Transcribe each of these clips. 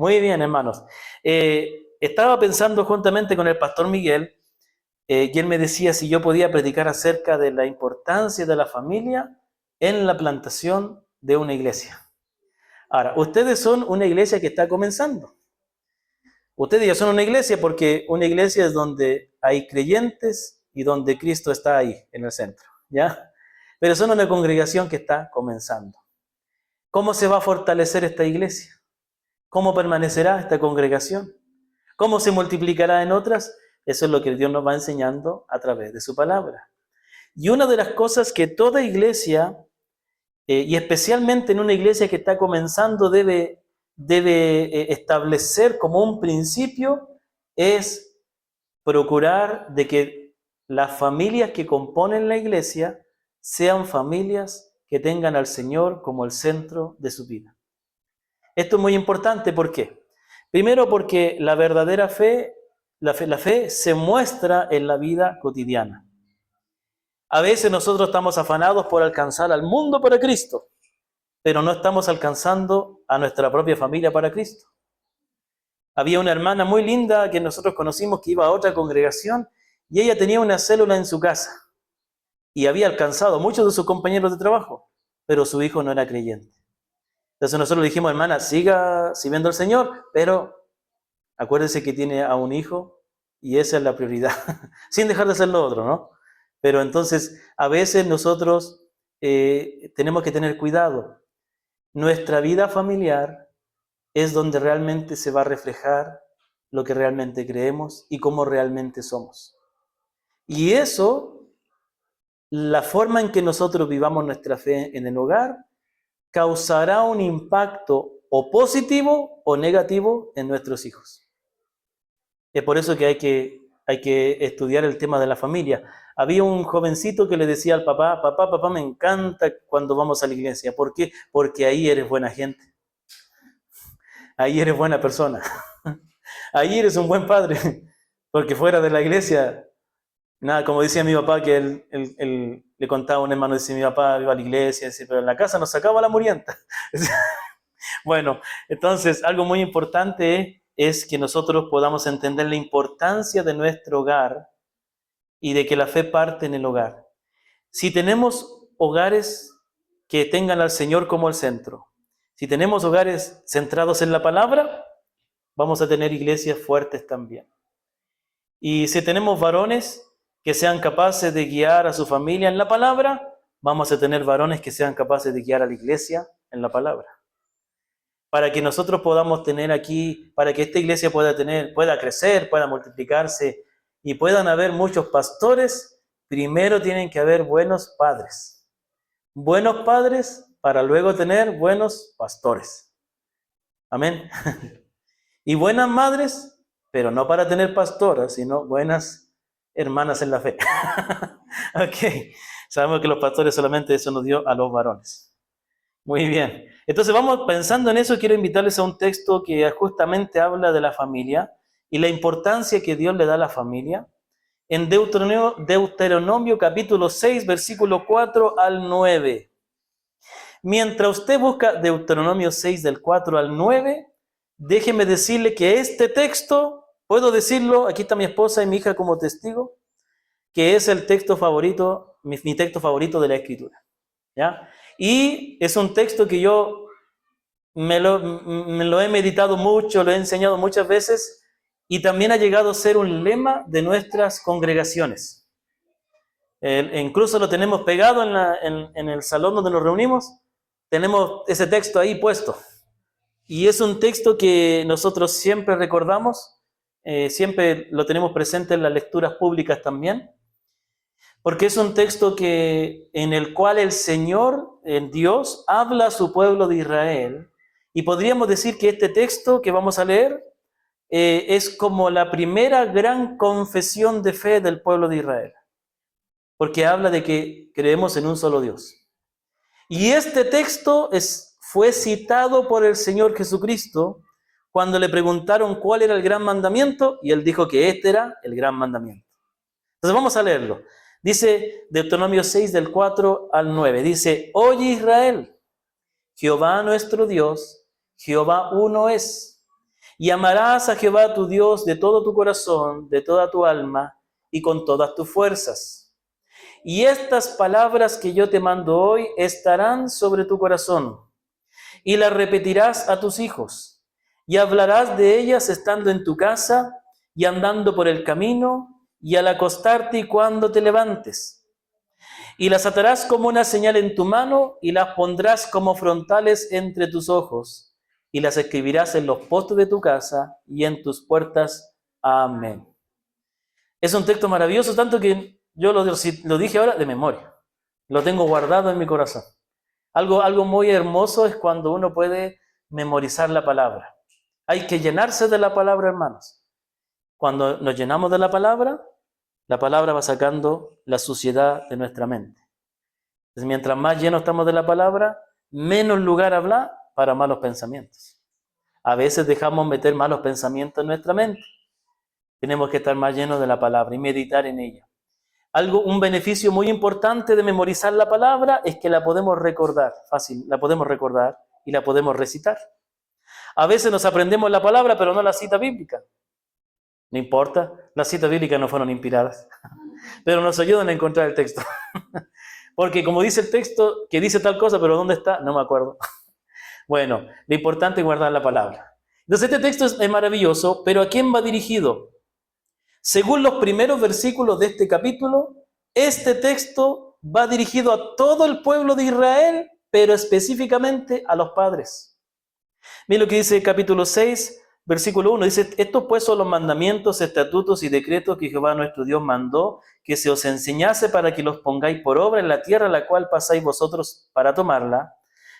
Muy bien, hermanos. Estaba pensando juntamente con el pastor Miguel, y él me decía si yo podía predicar acerca de la importancia de la familia en la plantación de una iglesia. Ahora, ustedes son una iglesia que está comenzando. Ustedes ya son una iglesia porque una iglesia es donde hay creyentes y donde Cristo está ahí, en el centro, ¿ya? Pero son una congregación que está comenzando. ¿Cómo se va a fortalecer esta iglesia? ¿Cómo permanecerá esta congregación? ¿Cómo se multiplicará en otras? Eso es lo que Dios nos va enseñando a través de su palabra. Y una de las cosas que toda iglesia, y especialmente en una iglesia que está comenzando, debe establecer como un principio, es procurar de que las familias que componen la iglesia sean familias que tengan al Señor como el centro de su vida. Esto es muy importante, ¿por qué? Primero porque la verdadera fe, la fe se muestra en la vida cotidiana. A veces nosotros estamos afanados por alcanzar al mundo para Cristo, pero no estamos alcanzando a nuestra propia familia para Cristo. Había una hermana muy linda que nosotros conocimos que iba a otra congregación y ella tenía una célula en su casa y había alcanzado a muchos de sus compañeros de trabajo, pero su hijo no era creyente. Entonces nosotros le dijimos, hermana, siga sirviendo al Señor, pero acuérdese que tiene a un hijo y esa es la prioridad, sin dejar de hacer lo otro, ¿no? Pero entonces a veces nosotros tenemos que tener cuidado. Nuestra vida familiar es donde realmente se va a reflejar lo que realmente creemos y cómo realmente somos. Y eso, la forma en que nosotros vivamos nuestra fe en el hogar, causará un impacto o positivo o negativo en nuestros hijos. Es por eso que hay que estudiar el tema de la familia. Había un jovencito que le decía al papá, papá, me encanta cuando vamos a la iglesia. ¿Por qué? Porque ahí eres buena gente. Ahí eres buena persona. Ahí eres un buen padre. Porque fuera de la iglesia, nada, como decía mi papá, que él le contaba a un hermano, decía, mi papá iba a la iglesia, decía, pero en la casa nos sacaba la murienta. Bueno, entonces algo muy importante es que nosotros podamos entender la importancia de nuestro hogar y de que la fe parte en el hogar. Si tenemos hogares que tengan al Señor como el centro, si tenemos hogares centrados en la palabra, vamos a tener iglesias fuertes también. Y si tenemos varones que sean capaces de guiar a su familia en la palabra, vamos a tener varones que sean capaces de guiar a la iglesia en la palabra. Para que nosotros podamos tener aquí, para que esta iglesia pueda crecer, pueda multiplicarse y puedan haber muchos pastores, primero tienen que haber buenos padres. Buenos padres para luego tener buenos pastores. Amén. Y buenas madres, pero no para tener pastoras, sino buenas hermanas en la fe. Ok, sabemos que los pastores solamente eso nos dio a los varones. Muy bien. Entonces vamos pensando en eso, quiero invitarles a un texto que justamente habla de la familia y la importancia que Dios le da a la familia. En Deuteronomio capítulo 6, versículo 4 al 9. Mientras usted busca Deuteronomio 6 del 4 al 9, déjeme decirle que este texto, puedo decirlo, aquí está mi esposa y mi hija como testigo, que es el texto favorito, mi texto favorito de la Escritura. ¿Ya? Y es un texto que yo me lo he meditado mucho, lo he enseñado muchas veces y también ha llegado a ser un lema de nuestras congregaciones. Incluso lo tenemos pegado en el salón donde nos reunimos, tenemos ese texto ahí puesto. Y es un texto que nosotros siempre recordamos, siempre lo tenemos presente en las lecturas públicas también. Porque es un texto en el cual el Señor, el Dios, habla a su pueblo de Israel. Y podríamos decir que este texto que vamos a leer es como la primera gran confesión de fe del pueblo de Israel. Porque habla de que creemos en un solo Dios. Y este texto fue citado por el Señor Jesucristo cuando le preguntaron cuál era el gran mandamiento y él dijo que este era el gran mandamiento. Entonces vamos a leerlo. Dice Deuteronomio 6 del 4 al 9. Dice, oye Israel, Jehová nuestro Dios, Jehová uno es. Y amarás a Jehová tu Dios de todo tu corazón, de toda tu alma y con todas tus fuerzas. Y estas palabras que yo te mando hoy estarán sobre tu corazón, y las repetirás a tus hijos, y hablarás de ellas estando en tu casa, y andando por el camino, y al acostarte y cuando te levantes. Y las atarás como una señal en tu mano, y las pondrás como frontales entre tus ojos, y las escribirás en los postes de tu casa y en tus puertas. Amén. Es un texto maravilloso, tanto que yo lo dije ahora de memoria. Lo tengo guardado en mi corazón. Algo muy hermoso es cuando uno puede memorizar la palabra. Hay que llenarse de la palabra, hermanos. Cuando nos llenamos de la palabra va sacando la suciedad de nuestra mente. Entonces, mientras más llenos estamos de la palabra, menos lugar habrá para malos pensamientos. A veces dejamos meter malos pensamientos en nuestra mente. Tenemos que estar más llenos de la palabra y meditar en ella. Un beneficio muy importante de memorizar la palabra es que la podemos recordar, fácil, la podemos recordar y la podemos recitar. A veces nos aprendemos la palabra, pero no la cita bíblica. No importa, las citas bíblicas no fueron inspiradas, pero nos ayudan a encontrar el texto. Porque como dice el texto, que dice tal cosa, pero ¿dónde está? No me acuerdo. Bueno, lo importante es guardar la palabra. Entonces este texto es maravilloso, pero ¿a quién va dirigido? Según los primeros versículos de este capítulo, este texto va dirigido a todo el pueblo de Israel, pero específicamente a los padres. Miren lo que dice el capítulo 6, versículo 1. Dice, estos pues son los mandamientos, estatutos y decretos que Jehová nuestro Dios mandó, que se os enseñase para que los pongáis por obra en la tierra a la cual pasáis vosotros para tomarla,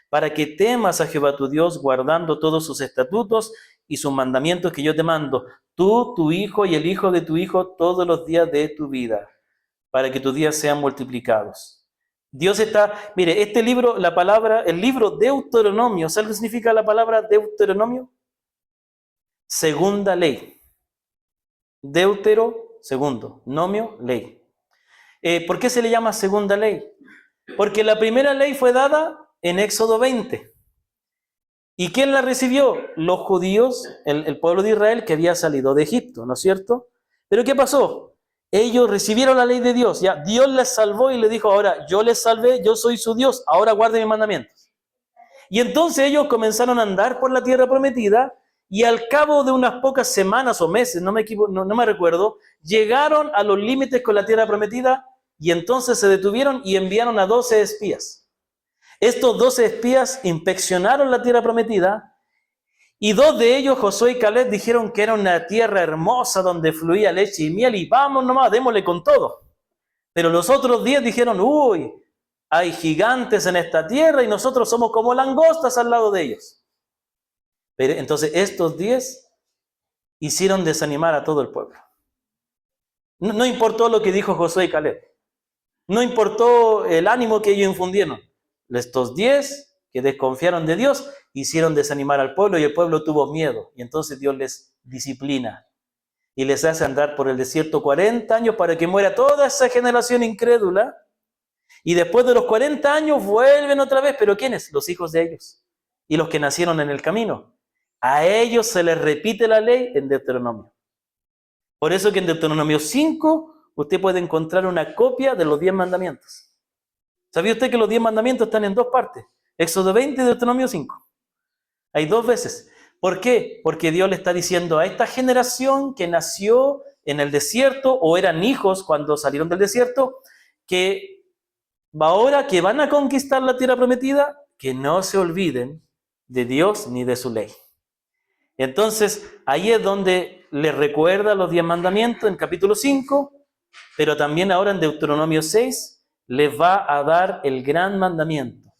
para que temas a Jehová tu Dios, guardando todos sus estatutos y sus mandamientos que yo te mando, tú, tu hijo y el hijo de tu hijo, todos los días de tu vida, para que tus días sean multiplicados. Dios está, mire, este libro, el libro Deuteronomio, ¿sabe lo que significa la palabra Deuteronomio? Segunda ley. Deutero, segundo, nomio, ley. ¿Por qué se le llama segunda ley? Porque la primera ley fue dada en Éxodo 20. ¿Y quién la recibió? Los judíos, el pueblo de Israel que había salido de Egipto, ¿no es cierto? Pero ¿qué pasó? Ellos recibieron la ley de Dios, ya Dios les salvó y les dijo, ahora yo les salvé, yo soy su Dios, ahora guarden mis mandamientos. Y entonces ellos comenzaron a andar por la tierra prometida y al cabo de unas pocas semanas o meses, no me recuerdo, llegaron a los límites con la tierra prometida y entonces se detuvieron y enviaron a 12 espías. Estos 12 espías inspeccionaron la tierra prometida y 2 de ellos, Josué y Caleb, dijeron que era una tierra hermosa donde fluía leche y miel y vamos nomás, démosle con todo. Pero los otros 10 dijeron, uy, hay gigantes en esta tierra y nosotros somos como langostas al lado de ellos. Pero entonces estos 10 hicieron desanimar a todo el pueblo. No importó lo que dijo Josué y Caleb. No importó el ánimo que ellos infundieron. Estos 10 que desconfiaron de Dios hicieron desanimar al pueblo y el pueblo tuvo miedo. Y entonces Dios les disciplina y les hace andar por el desierto 40 años para que muera toda esa generación incrédula. Y después de los 40 años vuelven otra vez. ¿Pero quiénes? Los hijos de ellos y los que nacieron en el camino. A ellos se les repite la ley en Deuteronomio. Por eso que en Deuteronomio 5 usted puede encontrar una copia de los 10 mandamientos. ¿Sabía usted que los 10 mandamientos están en 2 partes? Éxodo 20 y Deuteronomio 5. Hay 2 veces. ¿Por qué? Porque Dios le está diciendo a esta generación que nació en el desierto o eran hijos cuando salieron del desierto, que ahora que van a conquistar la tierra prometida, que no se olviden de Dios ni de su ley. Entonces, ahí es donde les recuerda los 10 mandamientos en capítulo 5, pero también ahora en Deuteronomio 6 les va a dar el gran mandamiento,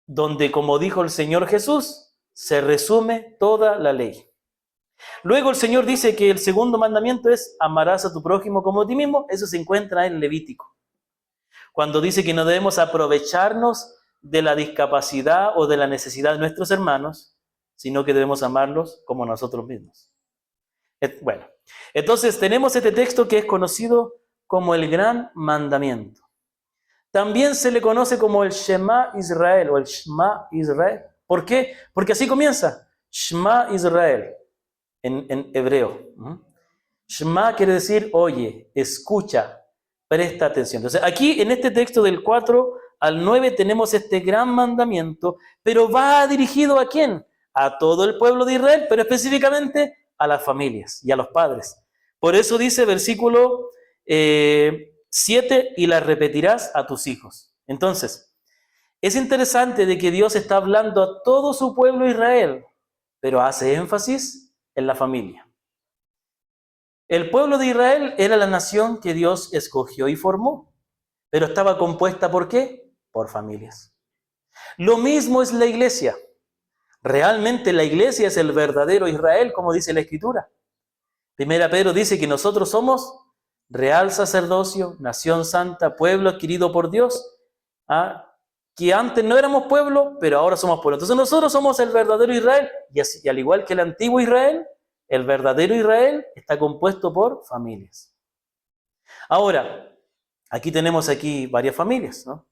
donde, como dijo el Señor Jesús, se resume toda la ley. Luego el Señor dice que el segundo mandamiento es amarás a tu prójimo como a ti mismo. Eso se encuentra en Levítico, cuando dice que no debemos aprovecharnos de la discapacidad o de la necesidad de nuestros hermanos, sino que debemos amarlos como nosotros mismos. Bueno, entonces tenemos este texto que es conocido como el Gran Mandamiento. También se le conoce como el Shema Israel o el Shema Israel. ¿Por qué? Porque así comienza, Shema Israel. en hebreo. Shema quiere decir, oye, escucha, presta atención. Entonces, aquí en este texto del 4 al 9 tenemos este gran mandamiento, pero va dirigido ¿a quién? A todo el pueblo de Israel, pero específicamente a las familias y a los padres. Por eso dice versículo 7, y las repetirás a tus hijos. Entonces, es interesante de que Dios está hablando a todo su pueblo Israel, pero hace énfasis en la familia. El pueblo de Israel era la nación que Dios escogió y formó, pero estaba compuesta ¿por qué? Por familias. Lo mismo es la iglesia. Realmente la iglesia es el verdadero Israel, como dice la Escritura. Primera Pedro dice que nosotros somos real sacerdocio, nación santa, pueblo adquirido por Dios, que antes no éramos pueblo, pero ahora somos pueblo. Entonces nosotros somos el verdadero Israel, y al igual que el antiguo Israel, el verdadero Israel está compuesto por familias. Ahora, aquí tenemos varias familias, ¿no?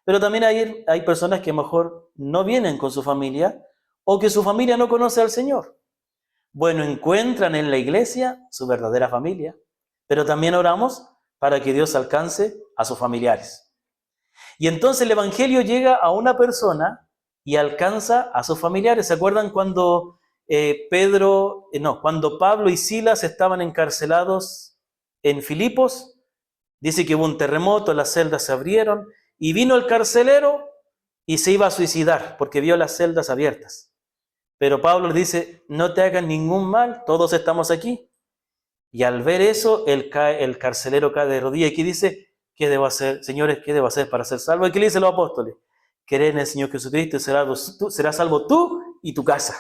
Pero también hay personas que a lo mejor no vienen con su familia o que su familia no conoce al Señor. Bueno, encuentran en la iglesia su verdadera familia, pero también oramos para que Dios alcance a sus familiares. Y entonces el Evangelio llega a una persona y alcanza a sus familiares. ¿Se acuerdan cuando cuando Pablo y Silas estaban encarcelados en Filipos? Dice que hubo un terremoto, las celdas se abrieron y vino el carcelero y se iba a suicidar porque vio las celdas abiertas. Pero Pablo le dice, no te hagan ningún mal, todos estamos aquí. Y al ver eso, el carcelero cae de rodillas y dice, ¿qué debo hacer? Señores, ¿qué debo hacer para ser salvo? ¿Y qué le dicen los apóstoles? Cree en el Señor Jesucristo y serás salvo tú y tu casa.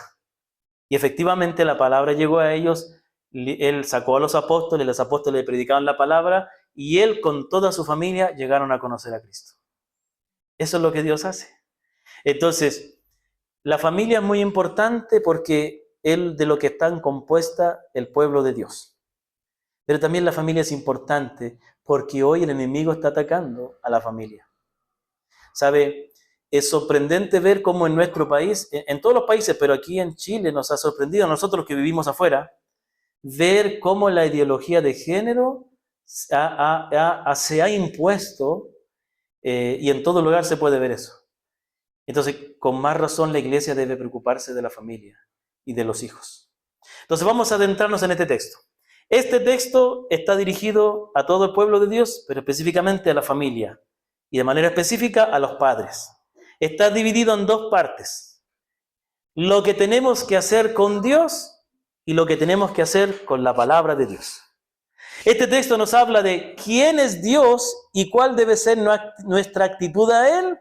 Y efectivamente la palabra llegó a ellos, él sacó a los apóstoles le predicaban la palabra y él con toda su familia llegaron a conocer a Cristo. Eso es lo que Dios hace. Entonces, la familia es muy importante porque es de lo que está compuesta el pueblo de Dios. Pero también la familia es importante porque hoy el enemigo está atacando a la familia. ¿Sabe? Es sorprendente ver cómo en nuestro país, en todos los países, pero aquí en Chile nos ha sorprendido a nosotros que vivimos afuera, ver cómo la ideología de género se ha impuesto y en todo lugar se puede ver eso. Entonces, con más razón la iglesia debe preocuparse de la familia y de los hijos. Entonces vamos a adentrarnos en este texto. Este texto está dirigido a todo el pueblo de Dios, pero específicamente a la familia y de manera específica a los padres. Está dividido en dos partes. Lo que tenemos que hacer con Dios y lo que tenemos que hacer con la palabra de Dios. Este texto nos habla de quién es Dios y cuál debe ser nuestra actitud a Él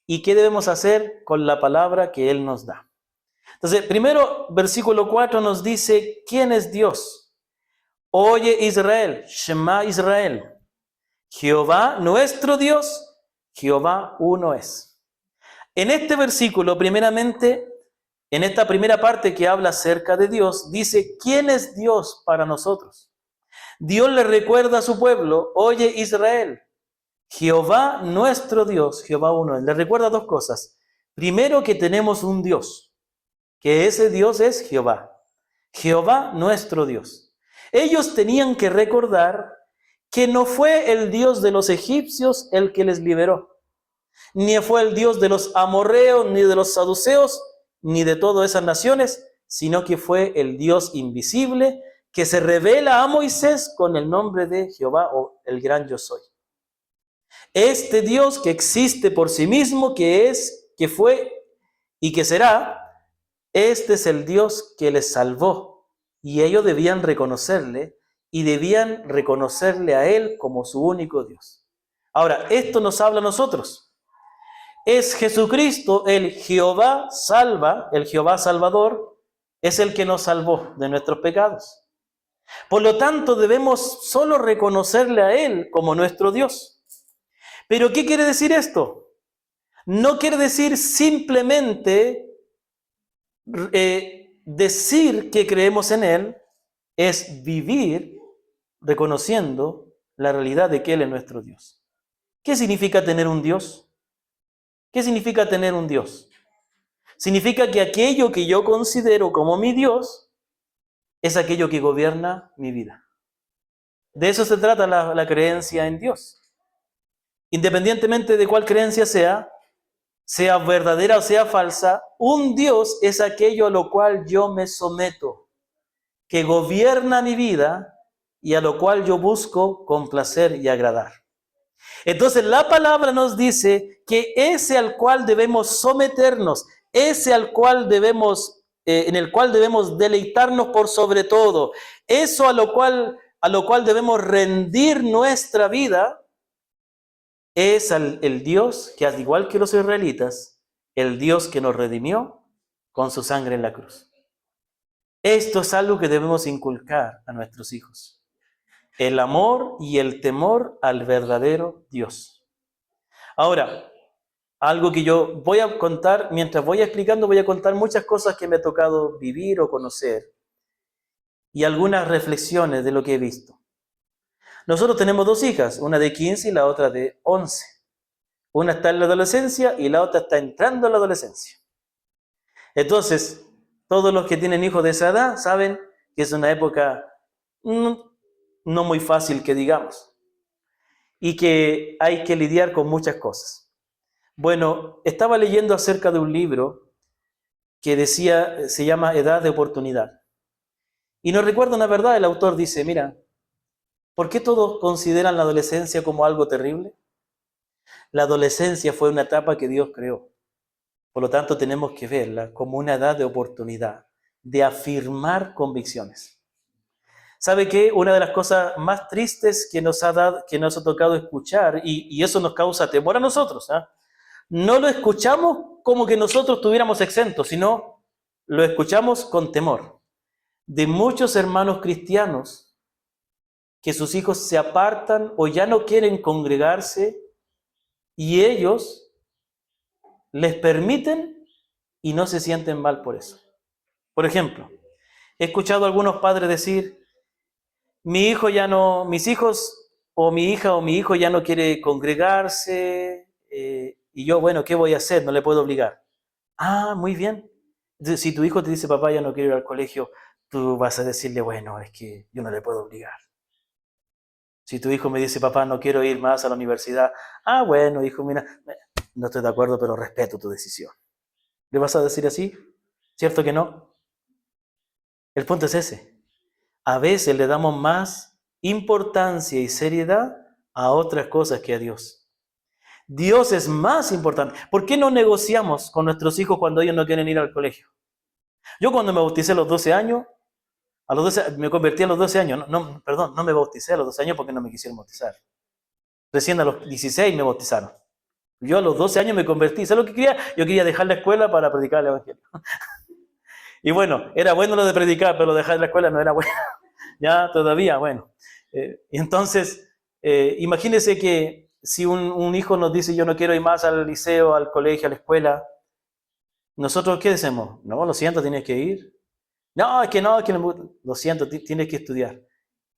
y qué debemos hacer con la palabra que Él nos da. Entonces, primero, versículo 4 nos dice, ¿quién es Dios? Oye Israel, Shema Israel, Jehová nuestro Dios, Jehová uno es. En este versículo, primeramente, en esta primera parte que habla acerca de Dios, dice, ¿quién es Dios para nosotros? Dios le recuerda a su pueblo, oye Israel, Jehová nuestro Dios, Jehová uno es. Le recuerda dos cosas. Primero, que tenemos un Dios, que ese Dios es Jehová. Jehová nuestro Dios. Ellos tenían que recordar que no fue el Dios de los egipcios el que les liberó, ni fue el Dios de los amorreos, ni de los saduceos, ni de todas esas naciones, sino que fue el Dios invisible que se revela a Moisés con el nombre de Jehová o el gran yo soy. Este Dios que existe por sí mismo, que es, que fue y que será, este es el Dios que les salvó y ellos debían reconocerle y debían reconocerle a Él como su único Dios. Ahora, esto nos habla a nosotros. Es Jesucristo, el Jehová salva, el Jehová salvador, es el que nos salvó de nuestros pecados. Por lo tanto, debemos solo reconocerle a Él como nuestro Dios. ¿Pero qué quiere decir esto? No quiere decir simplemente decir que creemos en Él, es vivir reconociendo la realidad de que Él es nuestro Dios. ¿Qué significa tener un Dios? ¿Qué significa tener un Dios? Significa que aquello que yo considero como mi Dios, es aquello que gobierna mi vida. De eso se trata la creencia en Dios. Independientemente de cuál creencia sea verdadera o sea falsa, un Dios es aquello a lo cual yo me someto, que gobierna mi vida y a lo cual yo busco complacer y agradar. Entonces la palabra nos dice que ese al cual debemos someternos, ese al cual debemos, en el cual debemos deleitarnos por sobre todo, eso a lo cual debemos rendir nuestra vida, es el Dios que, al igual que los israelitas, el Dios que nos redimió con su sangre en la cruz. Esto es algo que debemos inculcar a nuestros hijos. El amor y el temor al verdadero Dios. Ahora, algo que yo voy a contar, mientras voy explicando, voy a contar muchas cosas que me ha tocado vivir o conocer y algunas reflexiones de lo que he visto. Nosotros tenemos dos hijas, una de 15 y la otra de 11. Una está en la adolescencia y la otra está entrando a la adolescencia. Entonces, todos los que tienen hijos de esa edad saben que es una época no muy fácil, que digamos, y que hay que lidiar con muchas cosas. Bueno, estaba leyendo acerca de un libro que decía, se llama Edad de Oportunidad. Y nos recuerda una verdad, el autor dice, mira, ¿por qué todos consideran la adolescencia como algo terrible? La adolescencia fue una etapa que Dios creó. Por lo tanto, tenemos que verla como una edad de oportunidad, de afirmar convicciones. ¿Sabe qué? Una de las cosas más tristes que nos ha tocado escuchar, y eso nos causa temor a nosotros, ¿eh? No lo escuchamos como que nosotros estuviéramos exentos, sino lo escuchamos con temor. De muchos hermanos cristianos que sus hijos se apartan o ya no quieren congregarse y ellos les permiten y no se sienten mal por eso. Por ejemplo, he escuchado a algunos padres decir, mis hijos o mi hija o mi hijo ya no quiere congregarse, y yo, bueno, ¿qué voy a hacer? No le puedo obligar. Ah, muy bien. Entonces, si tu hijo te dice, papá, ya no quiero ir al colegio, tú vas a decirle, bueno, es que yo no le puedo obligar. Si tu hijo me dice, papá, no quiero ir más a la universidad, ah, bueno, hijo, mira, no estoy de acuerdo, pero respeto tu decisión. ¿Le vas a decir así? ¿Cierto que no? El punto es ese. A veces le damos más importancia y seriedad a otras cosas que a Dios. Dios es más importante. ¿Por qué no negociamos con nuestros hijos cuando ellos no quieren ir al colegio? Yo cuando me bauticé a los 12 años, me convertí a los 12 años, no me bauticé a los 12 años porque no me quisieron bautizar. Recién a los 16 me bautizaron. Yo a los 12 años me convertí. ¿Sabes lo que quería? Yo quería dejar la escuela para predicar el evangelio. Y bueno, era bueno lo de predicar, pero dejar la escuela no era bueno. Ya todavía, bueno. Y entonces, imagínense que si un hijo nos dice yo no quiero ir más al liceo, al colegio, a la escuela, ¿nosotros qué decimos? No, lo siento, tienes que ir. No, es que lo siento, tienes que estudiar.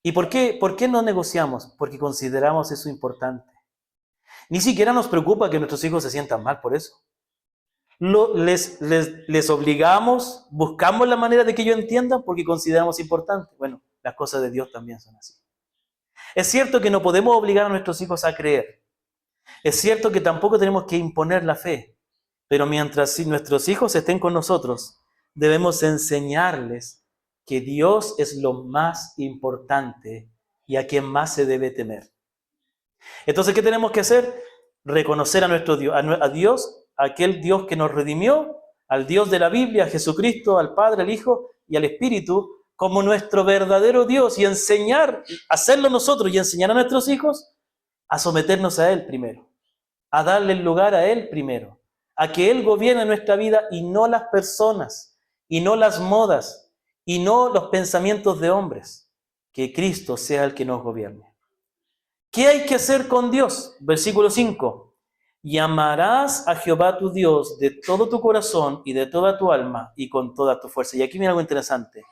¿Y por qué no negociamos? Porque consideramos eso importante. Ni siquiera nos preocupa que nuestros hijos se sientan mal por eso. Les obligamos, buscamos la manera de que ellos entiendan porque consideramos importante. Bueno, las cosas de Dios también son así. Es cierto que no podemos obligar a nuestros hijos a creer. Es cierto que tampoco tenemos que imponer la fe. Pero mientras nuestros hijos estén con nosotros, debemos enseñarles que Dios es lo más importante y a quien más se debe temer. Entonces, ¿qué tenemos que hacer? Reconocer a nuestro Dios, a Dios, aquel Dios que nos redimió, al Dios de la Biblia, a Jesucristo, al Padre, al Hijo y al Espíritu, como nuestro verdadero Dios, y hacerlo nosotros y enseñar a nuestros hijos a someternos a Él primero, a darle el lugar a Él primero, a que Él gobierne nuestra vida y no las personas, y no las modas, y no los pensamientos de hombres, que Cristo sea el que nos gobierne. ¿Qué hay que hacer con Dios? Versículo 5. Y amarás a Jehová tu Dios de todo tu corazón y de toda tu alma y con toda tu fuerza. Y aquí viene algo interesante.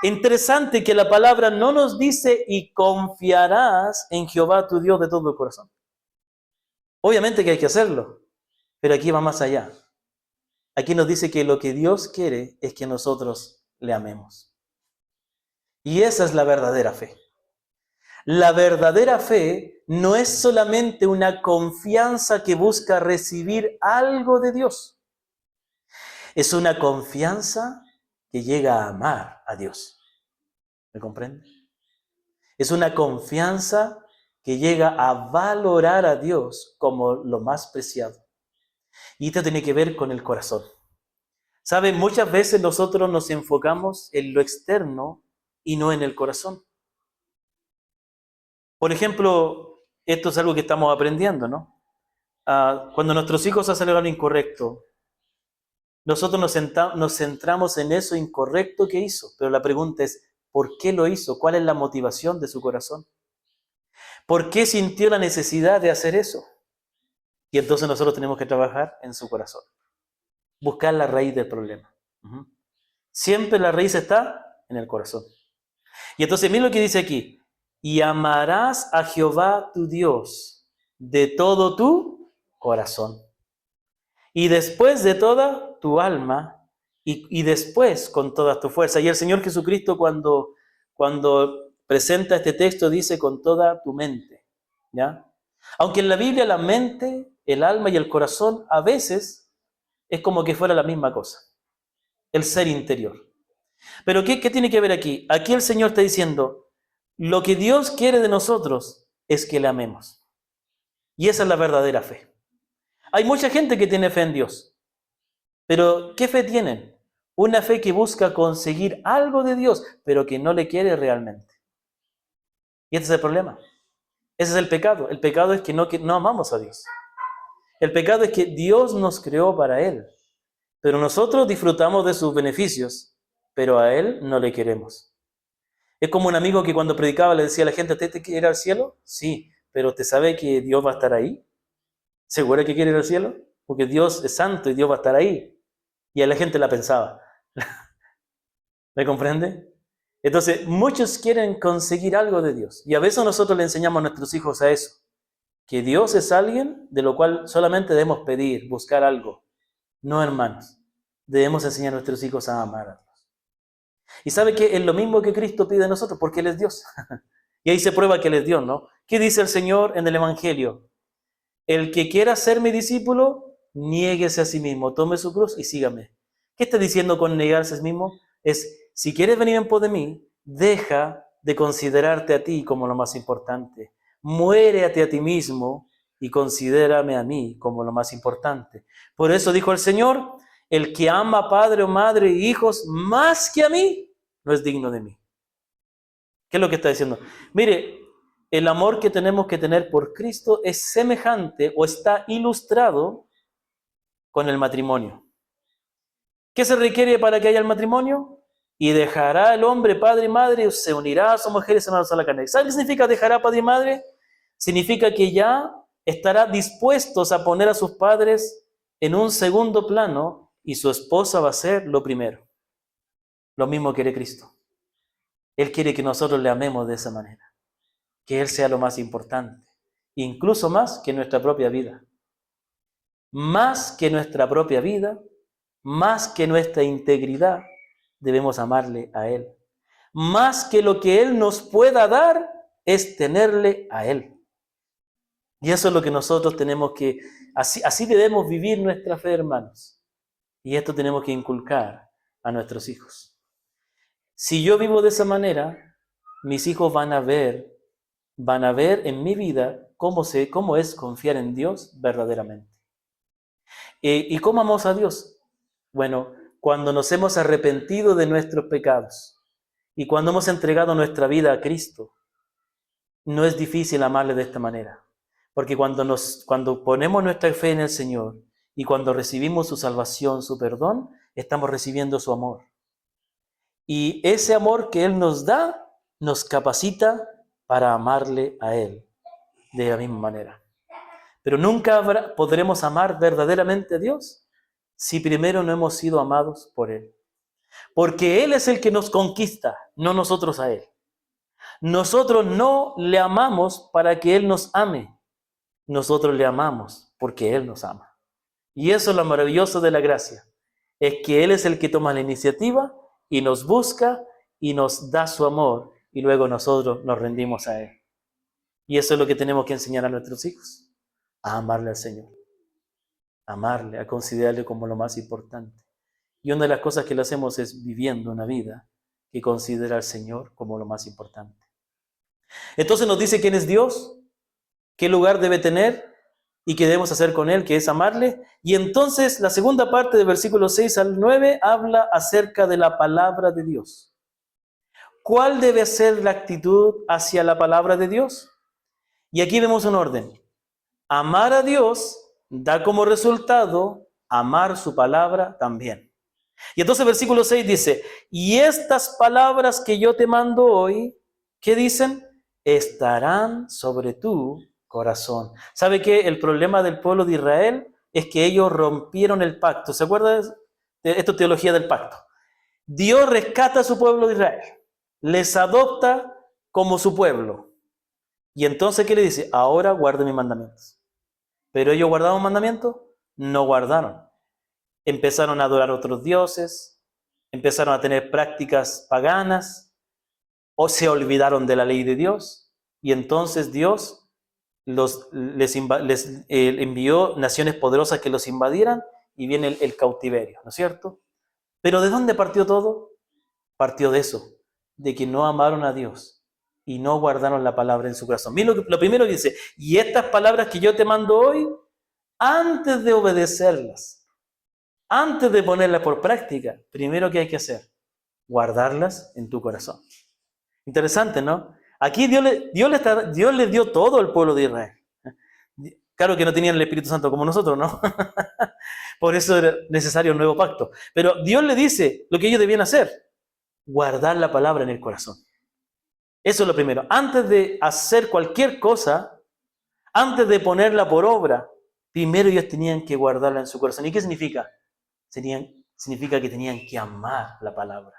Interesante que la palabra no nos dice y confiarás en Jehová tu Dios de todo tu corazón. Obviamente que hay que hacerlo, pero aquí va más allá. Aquí nos dice que lo que Dios quiere es que nosotros le amemos. Y esa es la verdadera fe. La verdadera fe no es solamente una confianza que busca recibir algo de Dios. Es una confianza que llega a amar a Dios. ¿Me comprende? Es una confianza que llega a valorar a Dios como lo más preciado. Y esto tiene que ver con el corazón. ¿Sabe? Muchas veces nosotros nos enfocamos en lo externo y no en el corazón. Por ejemplo, esto es algo que estamos aprendiendo, ¿no? Cuando nuestros hijos hacen algo incorrecto, nosotros nos centramos en eso incorrecto que hizo, pero la pregunta es, ¿por qué lo hizo? ¿Cuál es la motivación de su corazón? ¿Por qué sintió la necesidad de hacer eso? Y entonces nosotros tenemos que trabajar en su corazón, buscar la raíz del problema. Siempre la raíz está en el corazón. Y entonces mira lo que dice aquí, y amarás a Jehová tu Dios de todo tu corazón. Y después de toda tu alma, y después con toda tu fuerza. Y el Señor Jesucristo cuando presenta este texto dice con toda tu mente, ¿ya? Aunque en la Biblia la mente, el alma y el corazón a veces es como que fuera la misma cosa, el ser interior. Pero ¿qué tiene que ver aquí? Aquí el Señor está diciendo, lo que Dios quiere de nosotros es que le amemos. Y esa es la verdadera fe. Hay mucha gente que tiene fe en Dios, pero ¿qué fe tienen? Una fe que busca conseguir algo de Dios, pero que no le quiere realmente. Y este es el problema. Ese es el pecado. El pecado es que no amamos a Dios. El pecado es que Dios nos creó para Él, pero nosotros disfrutamos de sus beneficios, pero a Él no le queremos. Es como un amigo que cuando predicaba le decía a la gente, ¿usted quiere ir al cielo? Sí, pero ¿usted sabe que Dios va a estar ahí? ¿Seguro que quiere ir al cielo? Porque Dios es santo y Dios va a estar ahí. Y a la gente la pensaba. ¿Me comprende? Entonces, muchos quieren conseguir algo de Dios. Y a veces nosotros le enseñamos a nuestros hijos a eso. Que Dios es alguien de lo cual solamente debemos pedir, buscar algo. No, hermanos. Debemos enseñar a nuestros hijos a amar a Dios. Y sabe que es lo mismo que Cristo pide a nosotros, porque Él es Dios. Y ahí se prueba que Él es Dios, ¿no? ¿Qué dice el Señor en el Evangelio? El que quiera ser mi discípulo, niéguese a sí mismo, tome su cruz y sígame. ¿Qué está diciendo con negarse a sí mismo? Es, si quieres venir en pos de mí, deja de considerarte a ti como lo más importante. Muérete a ti mismo y considérame a mí como lo más importante. Por eso dijo el Señor, el que ama a padre o madre e hijos más que a mí, no es digno de mí. ¿Qué es lo que está diciendo? Mire, el amor que tenemos que tener por Cristo es semejante o está ilustrado con el matrimonio. ¿Qué se requiere para que haya el matrimonio? Y dejará el hombre padre y madre, y se unirá a su mujer y se unirá a la carne. ¿Sabe qué significa dejará padre y madre? Significa que ya estará dispuestos a poner a sus padres en un segundo plano y su esposa va a ser lo primero. Lo mismo quiere Cristo. Él quiere que nosotros le amemos de esa manera. Que Él sea lo más importante, incluso más que nuestra propia vida. Más que nuestra propia vida, más que nuestra integridad, debemos amarle a Él. Más que lo que Él nos pueda dar, es tenerle a Él. Y eso es lo que nosotros tenemos que, así debemos vivir nuestra fe, hermanos. Y esto tenemos que inculcar a nuestros hijos. Si yo vivo de esa manera, mis hijos van a ver en mi vida cómo es confiar en Dios verdaderamente. ¿Y cómo amamos a Dios? Bueno, cuando nos hemos arrepentido de nuestros pecados y cuando hemos entregado nuestra vida a Cristo, no es difícil amarle de esta manera. Porque cuando ponemos nuestra fe en el Señor y cuando recibimos su salvación, su perdón, estamos recibiendo su amor. Y ese amor que Él nos da, nos capacita para amarle a Él de la misma manera. Pero nunca podremos amar verdaderamente a Dios si primero no hemos sido amados por Él. Porque Él es el que nos conquista, no nosotros a Él. Nosotros no le amamos para que Él nos ame. Nosotros le amamos porque Él nos ama. Y eso es lo maravilloso de la gracia. Es que Él es el que toma la iniciativa y nos busca y nos da su amor y luego nosotros nos rendimos a Él. Y eso es lo que tenemos que enseñar a nuestros hijos, a amarle al Señor, a amarle, a considerarle como lo más importante. Y una de las cosas que lo hacemos es viviendo una vida que considera al Señor como lo más importante. Entonces nos dice quién es Dios, qué lugar debe tener y qué debemos hacer con Él, que es amarle. Y entonces la segunda parte del versículo 6 al 9 habla acerca de la palabra de Dios. ¿Cuál debe ser la actitud hacia la palabra de Dios? Y aquí vemos un orden. Amar a Dios da como resultado amar su palabra también. Y entonces el versículo 6 dice, y estas palabras que yo te mando hoy, ¿qué dicen? Estarán sobre tu corazón. ¿Sabe qué? El problema del pueblo de Israel es que ellos rompieron el pacto. ¿Se acuerda de esta teología del pacto? Dios rescata a su pueblo de Israel, les adopta como su pueblo. Y entonces, ¿qué le dice? Ahora guarden mis mandamientos. Pero ellos guardaron mandamientos, no guardaron. Empezaron a adorar a otros dioses, empezaron a tener prácticas paganas, o se olvidaron de la ley de Dios, y entonces Dios les envió naciones poderosas que los invadieran, y viene el cautiverio, ¿no es cierto? Pero ¿de dónde partió todo? Partió de eso, de que no amaron a Dios y no guardaron la palabra en su corazón. Mira lo primero que dice, y estas palabras que yo te mando hoy, antes de obedecerlas, antes de ponerlas por práctica, primero que hay que hacer, guardarlas en tu corazón. Interesante, ¿no? Aquí Dios le dio todo al pueblo de Israel. Claro que no tenían el Espíritu Santo como nosotros, ¿no? Por eso era necesario un nuevo pacto. Pero Dios le dice lo que ellos debían hacer, guardar la palabra en el corazón. Eso es lo primero. Antes de hacer cualquier cosa, antes de ponerla por obra, primero ellos tenían que guardarla en su corazón. ¿Y qué significa? Significa que tenían que amar la palabra.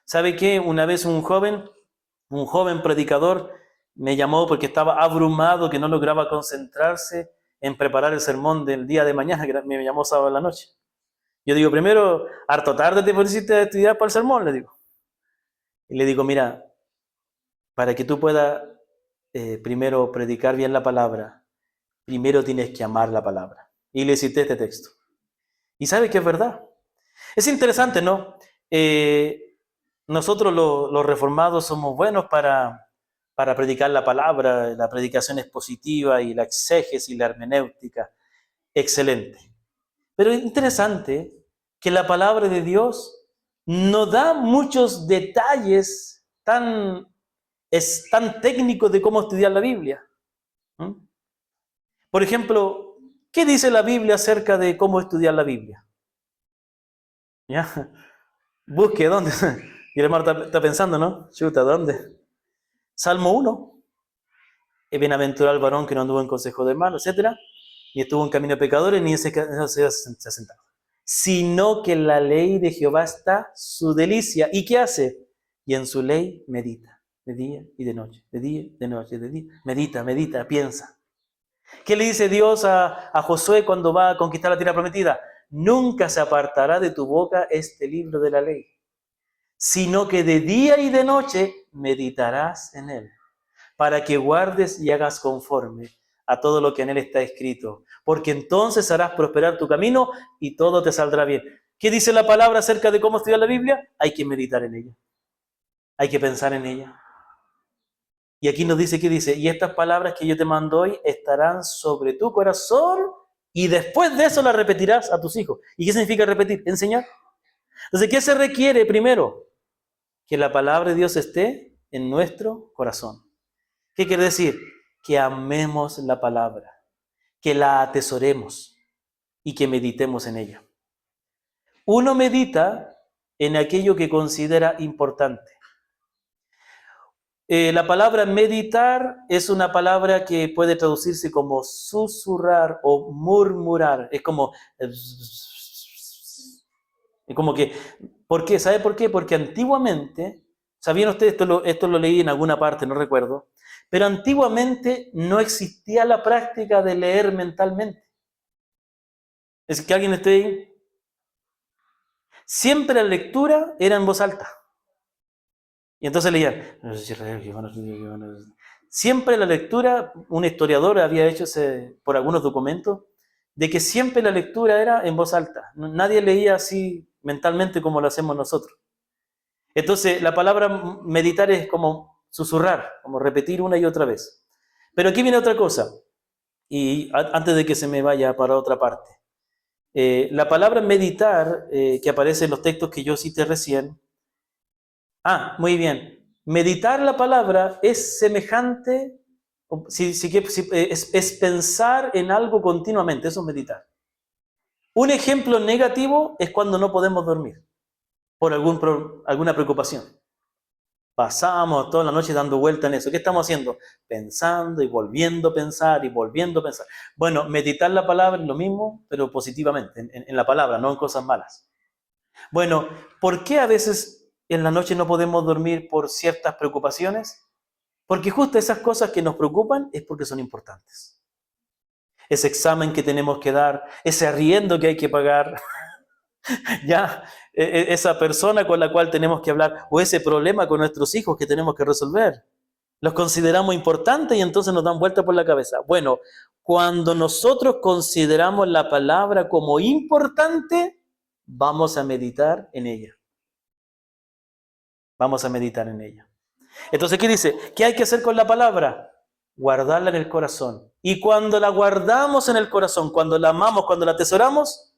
¿Sabe qué? Una vez un joven predicador, me llamó porque estaba abrumado, que no lograba concentrarse en preparar el sermón del día de mañana, que me llamó sábado en la noche. Yo digo, primero, harto tarde te pusiste a estudiar para el sermón, le digo. Y le digo, mira, para que tú puedas primero predicar bien la palabra, primero tienes que amar la palabra. Y le cité este texto. Y sabe que es verdad. Es interesante, ¿no? Nosotros los reformados somos buenos para predicar la palabra, la predicación es positiva y la exégesis y la hermenéutica, excelente. Pero es interesante que la palabra de Dios no da muchos detalles tan técnicos de cómo estudiar la Biblia. Por ejemplo, ¿qué dice la Biblia acerca de cómo estudiar la Biblia? ¿Ya? Busque dónde. Y el hermano está pensando, ¿no? Chuta, ¿dónde? Salmo 1. Bienaventurado el varón que no anduvo en consejo de mal, etc. Y estuvo en camino de pecadores, ni se ha sentado. Sino que en la ley de Jehová está su delicia. ¿Y qué hace? Y en su ley medita, de día y de noche, de día, de noche, de día. Medita, piensa. ¿Qué le dice Dios a Josué cuando va a conquistar la tierra prometida? Nunca se apartará de tu boca este libro de la ley, sino que de día y de noche meditarás en él, para que guardes y hagas conforme a todo lo que en él está escrito, porque entonces harás prosperar tu camino y todo te saldrá bien. ¿Qué dice la palabra acerca de cómo estudiar la Biblia? Hay que meditar en ella, hay que pensar en ella. Y aquí nos dice, ¿qué dice? Y estas palabras que yo te mando hoy estarán sobre tu corazón y después de eso las repetirás a tus hijos. ¿Y qué significa repetir? Enseñar. Entonces, ¿qué se requiere primero? Que la palabra de Dios esté en nuestro corazón. ¿Qué quiere decir? Que amemos la palabra, que la atesoremos y que meditemos en ella. Uno medita en aquello que considera importante. La palabra meditar es una palabra que puede traducirse como susurrar o murmurar. Es como que, ¿por qué? ¿Sabe por qué? Porque antiguamente, ¿sabían ustedes? Esto lo leí en alguna parte, no recuerdo, pero antiguamente no existía la práctica de leer mentalmente. ¿Es que alguien esté ahí? Siempre la lectura era en voz alta. Y entonces leían. Siempre la lectura, un historiador había hecho por algunos documentos, de que siempre la lectura era en voz alta. Nadie leía así mentalmente como lo hacemos nosotros. Entonces, la palabra meditar es como susurrar, como repetir una y otra vez. Pero aquí viene otra cosa, y antes de que se me vaya para otra parte. La palabra meditar, que aparece en los textos que yo cité recién, muy bien. Meditar la palabra es semejante, es pensar en algo continuamente, eso es meditar. Un ejemplo negativo es cuando no podemos dormir por alguna preocupación. Pasamos toda la noche dando vuelta en eso. ¿Qué estamos haciendo? Pensando y volviendo a pensar y volviendo a pensar. Bueno, meditar la palabra es lo mismo, pero positivamente, en la palabra, no en cosas malas. Bueno, ¿por qué a veces en la noche no podemos dormir por ciertas preocupaciones? Porque justo esas cosas que nos preocupan es porque son importantes. Ese examen que tenemos que dar, ese arriendo que hay que pagar, ya, esa persona con la cual tenemos que hablar, o ese problema con nuestros hijos que tenemos que resolver. Los consideramos importantes y entonces nos dan vuelta por la cabeza. Bueno, cuando nosotros consideramos la palabra como importante, vamos a meditar en ella. Vamos a meditar en ella. Entonces, ¿qué dice? ¿Qué hay que hacer con la palabra? Guardarla en el corazón. Y cuando la guardamos en el corazón, cuando la amamos, cuando la atesoramos,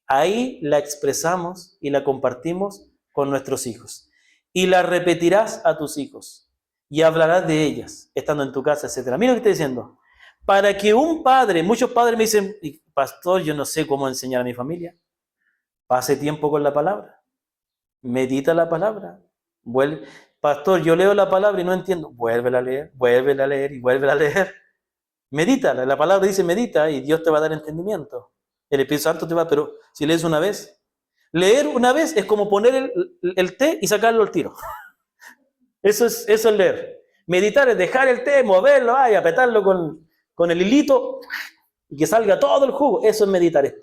ahí la expresamos y la compartimos con nuestros hijos. Y la repetirás a tus hijos. Y hablarás de ellas, estando en tu casa, etc. Mira lo que está diciendo. Para que un padre, muchos padres me dicen, pastor, yo no sé cómo enseñar a mi familia. Pase tiempo con la palabra. Medita la palabra. Pastor, yo leo la palabra y no entiendo. Vuélvela a leer y vuélvela a leer. Medítala. La palabra dice medita y Dios te va a dar entendimiento. El Espíritu Santo te va, pero si lees una vez. Leer una vez es como poner el té y sacarlo al tiro. Eso es leer. Meditar es dejar el té, moverlo, apretarlo con el hilito y que salga todo el jugo. Eso es meditar, es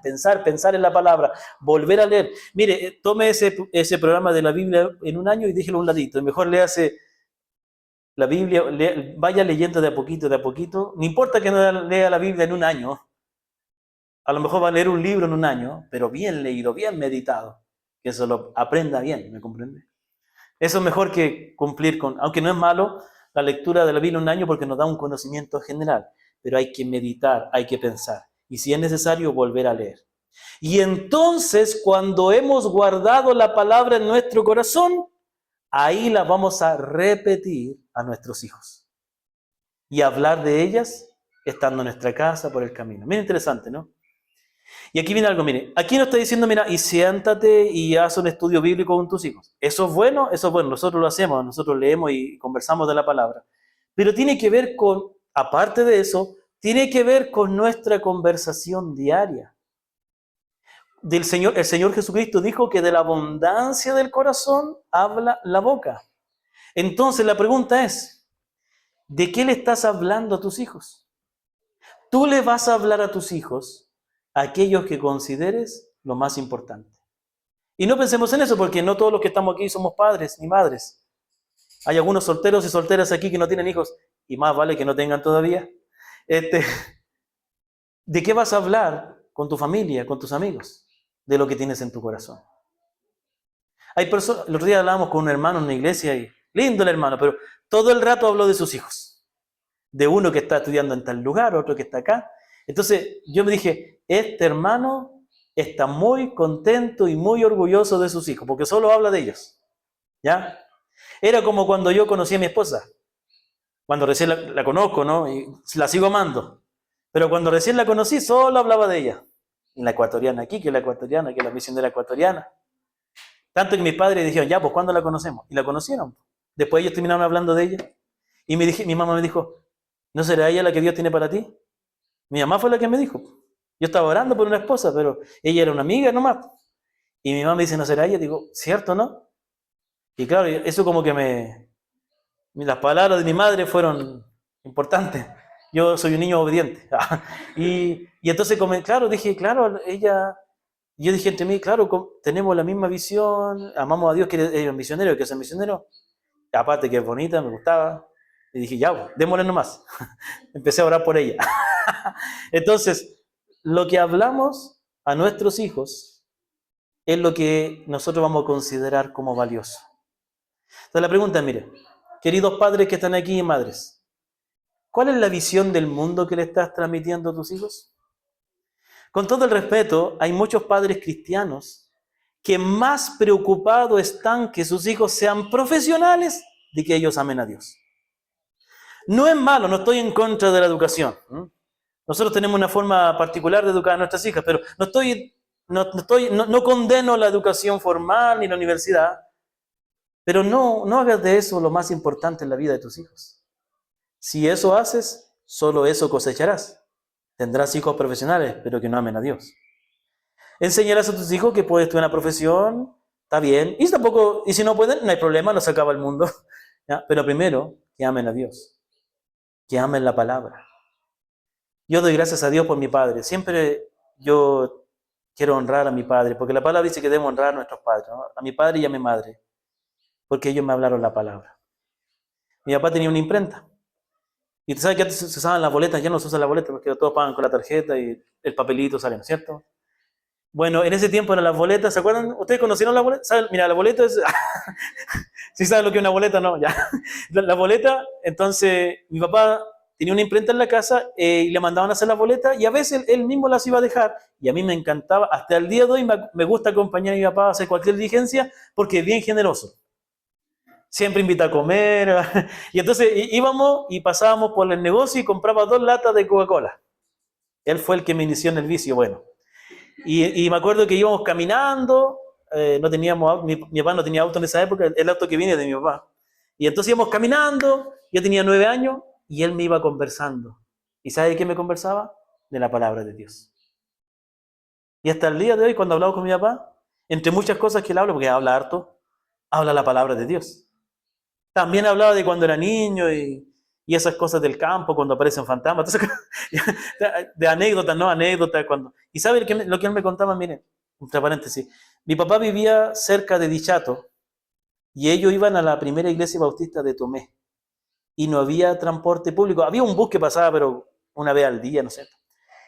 pensar en la palabra, volver a leer. Mire, tome ese programa de la Biblia en un año y déjelo a un ladito. Mejor léase la Biblia, vaya leyendo de a poquito. No importa que no lea la Biblia en un año. A lo mejor va a leer un libro en un año, pero bien leído, bien meditado. Que eso lo aprenda bien, ¿me comprende? Eso es mejor que cumplir aunque no es malo, la lectura de la Biblia en un año porque nos da un conocimiento general. Pero hay que meditar, hay que pensar. Y si es necesario, volver a leer. Y entonces, cuando hemos guardado la palabra en nuestro corazón, ahí la vamos a repetir a nuestros hijos. Y hablar de ellas estando en nuestra casa, por el camino. Mira, interesante, ¿no? Y aquí viene algo, mire, aquí nos está diciendo, mira, y siéntate y haz un estudio bíblico con tus hijos. Eso es bueno, nosotros lo hacemos, nosotros leemos y conversamos de la palabra. Pero tiene que ver con, aparte de eso, tiene que ver con nuestra conversación diaria. El Señor Jesucristo dijo que de la abundancia del corazón habla la boca. Entonces la pregunta es, ¿de qué le estás hablando a tus hijos? Tú le vas a hablar a tus hijos aquellos que consideres lo más importante. Y no pensemos en eso, porque no todos los que estamos aquí somos padres ni madres. Hay algunos solteros y solteras aquí que no tienen hijos, y más vale que no tengan todavía. ¿De qué vas a hablar con tu familia, con tus amigos? De lo que tienes en tu corazón. Hay personas, el otro día hablábamos con un hermano en una iglesia, y lindo el hermano, pero todo el rato habló de sus hijos. De uno que está estudiando en tal lugar, otro que está acá. Entonces yo me dije, este hermano está muy contento y muy orgulloso de sus hijos, porque solo habla de ellos. ¿Ya? Era como cuando yo conocí a mi esposa. Cuando recién la conozco, ¿no? Y la sigo amando. Pero cuando recién la conocí, solo hablaba de ella. Y la ecuatoriana aquí, que la ecuatoriana, que la misionera ecuatoriana. Tanto que mis padres dijeron, ya, pues ¿cuándo la conocemos? Y la conocieron. Después ellos terminaron hablando de ella. Y mi mamá me dijo, ¿no será ella la que Dios tiene para ti? Mi mamá fue la que me dijo. Yo estaba orando por una esposa, pero ella era una amiga nomás. Y mi mamá me dice, ¿no será ella? Digo, ¿cierto, no? Y claro, eso como que las palabras de mi madre fueron importantes. Yo soy un niño obediente. y entonces, dije, claro, ella... Yo dije entre mí, claro, tenemos la misma visión, amamos a Dios, que es misionero, que es el misionero. aparte que es bonita, me gustaba, y dije, ya, pues, démosle nomás. Empecé a orar por ella. Entonces, lo que hablamos a nuestros hijos es lo que nosotros vamos a considerar como valioso. Entonces la pregunta es, mire, queridos padres que están aquí y madres, ¿cuál es la visión del mundo que le estás transmitiendo a tus hijos? Con todo el respeto, hay muchos padres cristianos que más preocupados están que sus hijos sean profesionales de que ellos amen a Dios. No es malo, no estoy en contra de la educación. Nosotros tenemos una forma particular de educar a nuestras hijas, pero no condeno la educación formal ni la universidad, pero no hagas de eso lo más importante en la vida de tus hijos. Si eso haces, solo eso cosecharás. Tendrás hijos profesionales, pero que no amen a Dios. Enseñarás a tus hijos que puedes tener una profesión, está bien, y si no pueden, no hay problema, no se acaba el mundo. ¿Ya? Pero primero, que amen a Dios, que amen la palabra. Yo doy gracias a Dios por mi padre. Siempre yo quiero honrar a mi padre, porque la palabra dice que debemos honrar a nuestros padres, ¿no? A mi padre y a mi madre, porque ellos me hablaron la palabra. Mi papá tenía una imprenta. Y tú sabes que antes se usaban las boletas, ya no se usa la boleta porque todos pagan con la tarjeta y el papelito sale, ¿no es cierto? Bueno, en ese tiempo eran las boletas, ¿se acuerdan? ¿Ustedes conocieron la boleta? ¿Saben? Mira, la boleta es... ¿Sí saben lo que es una boleta? No, ya. La boleta, entonces, mi papá tenía una imprenta en la casa y le mandaban a hacer la boleta y a veces él mismo las iba a dejar y a mí me encantaba, hasta el día de hoy me gusta acompañar a mi papá a hacer cualquier diligencia porque es bien generoso. Siempre invita a comer. Y entonces íbamos y pasábamos por el negocio y compraba 2 latas de Coca-Cola. Él fue el que me inició en el vicio, bueno. Y me acuerdo que íbamos caminando, no teníamos, mi papá no tenía auto en esa época, el auto que viene de mi papá. Y entonces íbamos caminando, yo tenía 9 años y él me iba conversando. ¿Y sabe de qué me conversaba? De la palabra de Dios. Y hasta el día de hoy, cuando hablaba con mi papá, entre muchas cosas que él habla, porque habla harto, habla la palabra de Dios. También hablaba de cuando era niño y esas cosas del campo, cuando aparecen fantasmas, de anécdotas, no anécdotas. ¿Y sabe lo que él me contaba? Miren, entre paréntesis, mi papá vivía cerca de Dichato y ellos iban a la primera iglesia bautista de Tomé y no había transporte público. Había un bus que pasaba, pero una vez al día, no sé.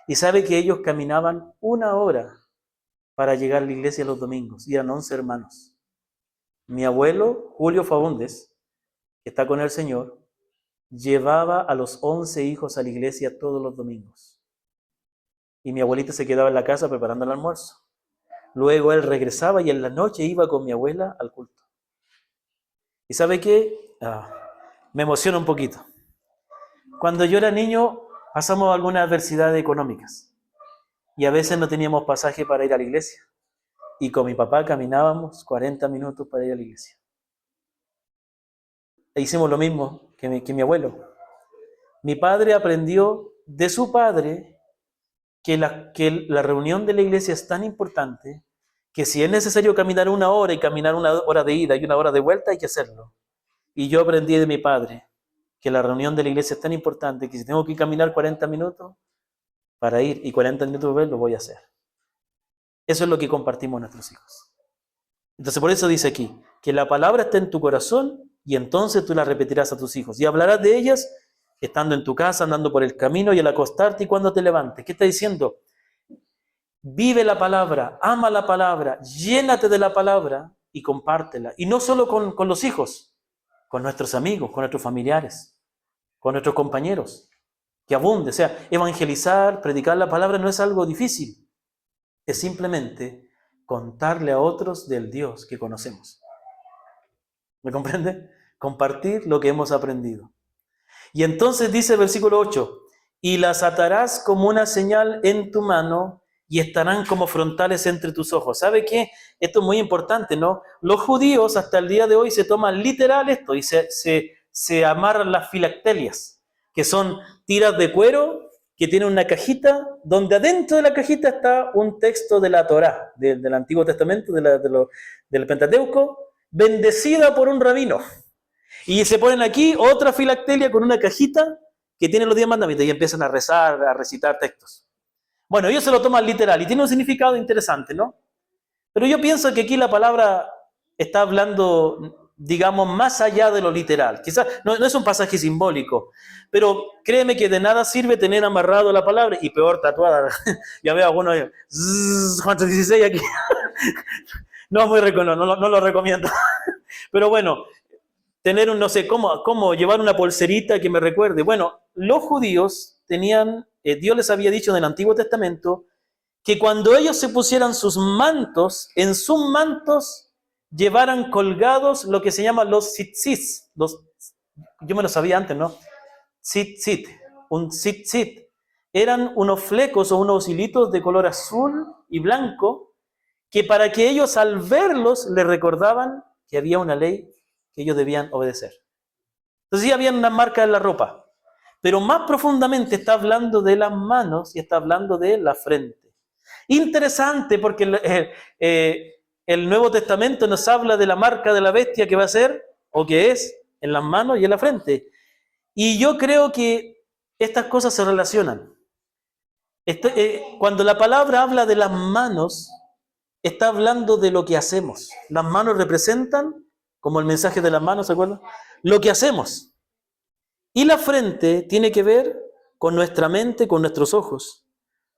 Y sabe que ellos caminaban 1 hora para llegar a la iglesia los domingos. Y eran 11 hermanos. Mi abuelo, Julio Faúndez, que está con el Señor, llevaba a los 11 hijos a la iglesia todos los domingos. Y mi abuelita se quedaba en la casa preparando el almuerzo. Luego él regresaba y en la noche iba con mi abuela al culto. ¿Y sabe qué? Me emociona un poquito. Cuando yo era niño pasamos algunas adversidades económicas y a veces no teníamos pasaje para ir a la iglesia. Y con mi papá caminábamos 40 minutos para ir a la iglesia. E hicimos lo mismo que mi abuelo. Mi padre aprendió de su padre que la reunión de la iglesia es tan importante que si es necesario caminar 1 hora y caminar 1 hora de ida y 1 hora de vuelta, hay que hacerlo. Y yo aprendí de mi padre que la reunión de la iglesia es tan importante que si tengo que caminar 40 minutos para ir y 40 minutos para ver, lo voy a hacer. Eso es lo que compartimos nuestros hijos. Entonces por eso dice aquí, que la palabra está en tu corazón y entonces tú la repetirás a tus hijos y hablarás de ellas estando en tu casa, andando por el camino y al acostarte y cuando te levantes. ¿Qué está diciendo? Vive la palabra, ama la palabra, llénate de la palabra y compártela. Y no solo con los hijos, con nuestros amigos, con nuestros familiares, con nuestros compañeros. Que abunde. O sea, evangelizar, predicar la palabra no es algo difícil. Es simplemente contarle a otros del Dios que conocemos. ¿Me comprende? Compartir lo que hemos aprendido. Y entonces dice el versículo 8, y las atarás como una señal en tu mano y estarán como frontales entre tus ojos. ¿Sabe qué? Esto es muy importante, ¿no? Los judíos hasta el día de hoy se toman literal esto y se amarran las filactelias, que son tiras de cuero que tienen una cajita donde adentro de la cajita está un texto de la Torá, del Antiguo Testamento, del Pentateuco, bendecida por un rabino. Y se ponen aquí otra filactelia con una cajita que tiene los 10 mandamientos y empiezan a rezar, a recitar textos. Bueno, ellos se lo toman literal y tiene un significado interesante, ¿no? Pero yo pienso que aquí la palabra está hablando digamos, más allá de lo literal. Quizás no es un pasaje simbólico, pero créeme que de nada sirve tener amarrado la palabra y peor tatuada. Ya veo a algunos, Juan 16 aquí. No, no lo recomiendo. Pero bueno, tener un, no sé, cómo llevar una pulserita que me recuerde. Bueno, los judíos tenían, Dios les había dicho en el Antiguo Testamento, que cuando ellos se pusieran sus mantos, en sus mantos llevaran colgados lo que se llaman los tzitzit. Yo me lo sabía antes, ¿no? Tzitzit, un tzitzit. Eran unos flecos o unos hilitos de color azul y blanco que para que ellos al verlos les recordaban que había una ley que ellos debían obedecer. Entonces sí había una marca en la ropa, pero más profundamente está hablando de las manos y está hablando de la frente. Interesante porque el Nuevo Testamento nos habla de la marca de la bestia que va a ser o que es en las manos y en la frente. Y yo creo que estas cosas se relacionan. Cuando la palabra habla de las manos, está hablando de lo que hacemos. Las manos representan, como el mensaje de las manos, ¿se acuerdan? Lo que hacemos. Y la frente tiene que ver con nuestra mente, con nuestros ojos,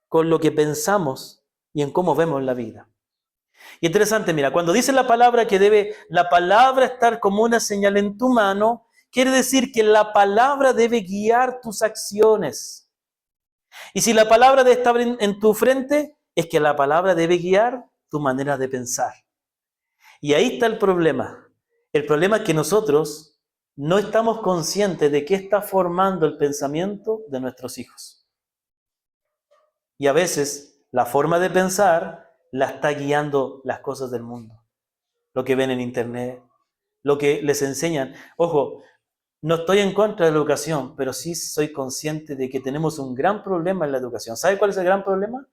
con lo que pensamos y en cómo vemos la vida. Y interesante, mira, cuando dice la palabra que debe la palabra estar como una señal en tu mano, quiere decir que la palabra debe guiar tus acciones. Y si la palabra debe estar en tu frente, es que la palabra debe guiar tu manera de pensar. Y ahí está el problema. El problema es que nosotros no estamos conscientes de qué está formando el pensamiento de nuestros hijos. Y a veces la forma de pensar la está guiando las cosas del mundo. Lo que ven en internet, lo que les enseñan. Ojo, no estoy en contra de la educación, pero sí soy consciente de que tenemos un gran problema en la educación. ¿Sabe cuál es el gran problema?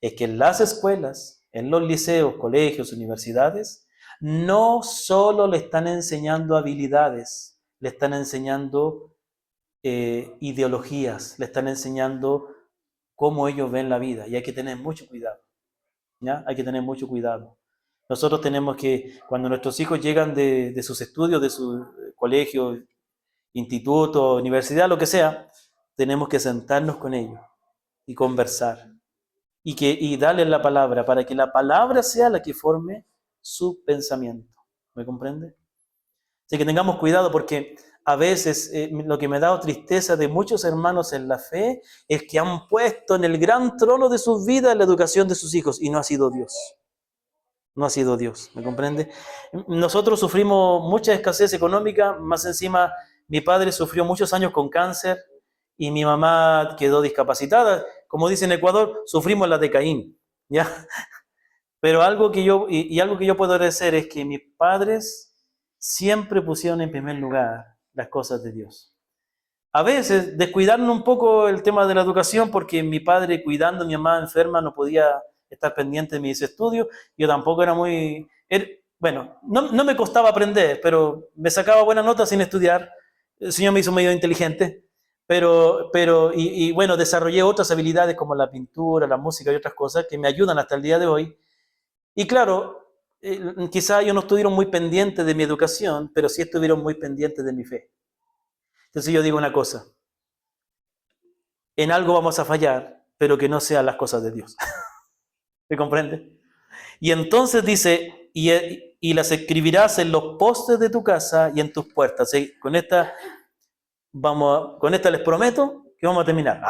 Es que en las escuelas, en los liceos, colegios, universidades, no solo le están enseñando habilidades, le están enseñando ideologías, le están enseñando cómo ellos ven la vida. Y hay que tener mucho cuidado, ¿ya? Hay que tener mucho cuidado. Nosotros tenemos que, cuando nuestros hijos llegan de sus estudios, de su colegio, instituto, universidad, lo que sea, tenemos que sentarnos con ellos y conversar. Y darles la palabra, para que la palabra sea la que forme su pensamiento. ¿Me comprende? Así que tengamos cuidado porque a veces lo que me ha dado tristeza de muchos hermanos en la fe es que han puesto en el gran trono de sus vidas la educación de sus hijos y no ha sido Dios. No ha sido Dios, ¿me comprende? Nosotros sufrimos mucha escasez económica, más encima mi padre sufrió muchos años con cáncer y mi mamá quedó discapacitada. Como dice en Ecuador, sufrimos la de Caín, ¿ya? Pero algo que algo que yo puedo agradecer es que mis padres siempre pusieron en primer lugar las cosas de Dios. A veces descuidaron un poco el tema de la educación porque mi padre cuidando a mi mamá enferma no podía estar pendiente de mis estudios. Yo tampoco era muy... Bueno, no me costaba aprender, pero me sacaba buenas notas sin estudiar. El Señor me hizo medio inteligente. Pero bueno, desarrollé otras habilidades como la pintura, la música y otras cosas que me ayudan hasta el día de hoy. Y claro, quizá ellos no estuvieron muy pendientes de mi educación, pero sí estuvieron muy pendientes de mi fe. Entonces yo digo una cosa, en algo vamos a fallar, pero que no sean las cosas de Dios. ¿Me comprende? Y entonces dice, y las escribirás en los postes de tu casa y en tus puertas. ¿Sí? Con esta les prometo que vamos a terminar.